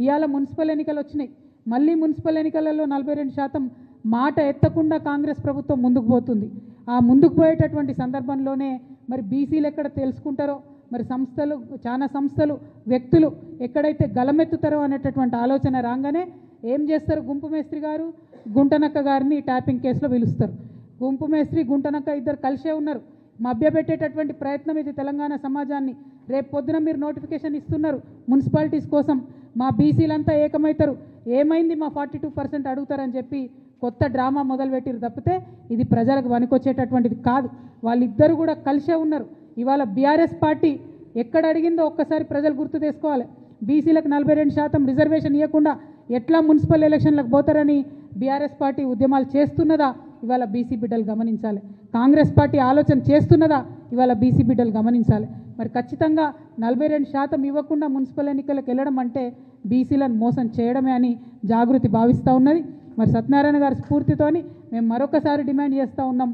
ఇవాళ మున్సిపల్ ఎన్నికలు వచ్చినాయి, మళ్ళీ మున్సిపల్ ఎన్నికలలో 42% మాట ఎత్తకుండా కాంగ్రెస్ ప్రభుత్వం ముందుకు పోతుంది. ఆ ముందుకు పోయేటటువంటి సందర్భంలోనే మరి బీసీలు ఎక్కడ తెలుసుకుంటారో, మరి సంస్థలు, చాలా సంస్థలు, వ్యక్తులు ఎక్కడైతే గలమెత్తుతారో అనేటటువంటి ఆలోచన రాగానే ఏం చేస్తారు, గుంపు మేస్త్రి గారు గుంటనక్క గారిని ట్యాపింగ్ కేసులో పిలుస్తారు. గుంపు మేస్త్రి గుంటనక్క ఇద్దరు కలిసే ఉన్నారు. మభ్యపెట్టేటటువంటి ప్రయత్నం ఇది తెలంగాణ సమాజాన్ని. రేపు పొద్దున మీరు నోటిఫికేషన్ ఇస్తున్నారు మున్సిపాలిటీస్ కోసం, మా బీసీలంతా ఏకమవుతారు, ఏమైంది మా 42% అడుగుతారని చెప్పి కొత్త డ్రామా మొదలుపెట్టిరు తప్పితే ఇది ప్రజలకు వనికొచ్చేటటువంటిది కాదు. వాళ్ళిద్దరు కూడా కలిసే ఉన్నారు. ఇవాళ బీఆర్ఎస్ పార్టీ ఎక్కడ అడిగిందో ఒక్కసారి ప్రజలు గుర్తు చేసుకోవాలి. బీసీలకు 42% రిజర్వేషన్ ఇవ్వకుండా ఎట్లా మున్సిపల్ ఎలక్షన్లకు పోతారని బీఆర్ఎస్ పార్టీ ఉద్యమాలు చేస్తున్నదా ఇవాళ బీసీ బిడ్డలు గమనించాలి. కాంగ్రెస్ పార్టీ ఆలోచన చేస్తున్నదా ఇవాళ బీసీ బిడ్డలు గమనించాలి. మరి ఖచ్చితంగా 42% ఇవ్వకుండా మున్సిపల్ ఎన్నికలకు వెళ్ళడం అంటే బీసీలను మోసం చేయడమే అని జాగృతి భావిస్తూ ఉన్నది. మరి సత్యనారాయణ గారి స్ఫూర్తితోని మేము మరొకసారి డిమాండ్ చేస్తూ ఉన్నాం,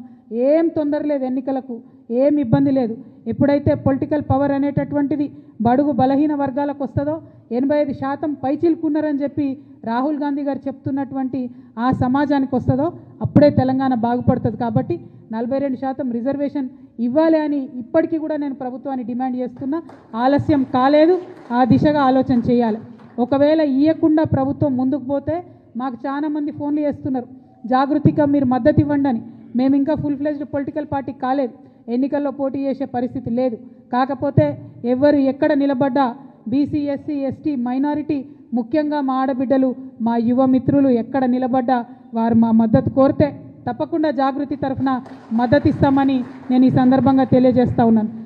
ఏం తొందర లేదు, ఎన్నికలకు ఏం ఇబ్బంది లేదు. ఎప్పుడైతే పొలిటికల్ పవర్ అనేటటువంటిది బడుగు బలహీన వర్గాలకు వస్తుందో, 85% పైచిలుకున్నారని చెప్పి రాహుల్ గాంధీ గారు చెప్తున్నటువంటి ఆ సమాజానికి వస్తుందో అప్పుడే తెలంగాణ బాగుపడుతుంది. కాబట్టి 42% రిజర్వేషన్ ఇవ్వాలి అని ఇప్పటికీ కూడా నేను ప్రభుత్వాన్ని డిమాండ్ చేస్తున్నా. ఆలస్యం కాలేదు, ఆ దిశగా ఆలోచన చేయాలి. ఒకవేళ ఇవ్వకుండా ప్రభుత్వం ముందుకు పోతే మాకు చాలామంది ఫోన్లు చేస్తున్నారు, జాగృతిగా మీరు మద్దతు ఇవ్వండి అని. మేము ఇంకా ఫుల్ ఫ్లెజ్డ్ పొలిటికల్ పార్టీ కాలేదు, ఎన్నికల్లో పోటీ చేసే పరిస్థితి లేదు. కాకపోతే ఎవరు ఎక్కడ నిలబడ్డా బీసీ, ఎస్సీ, ఎస్టీ, మైనారిటీ, ముఖ్యంగా మా ఆడబిడ్డలు, మా యువ మిత్రులు ఎక్కడ నిలబడ్డా వారు మా మద్దతు కోరితే తప్పకుండా జాగృతి తరఫున మద్దతు ఇస్తామని నేను ఈ సందర్భంగా తెలియజేస్తా ఉన్నాను.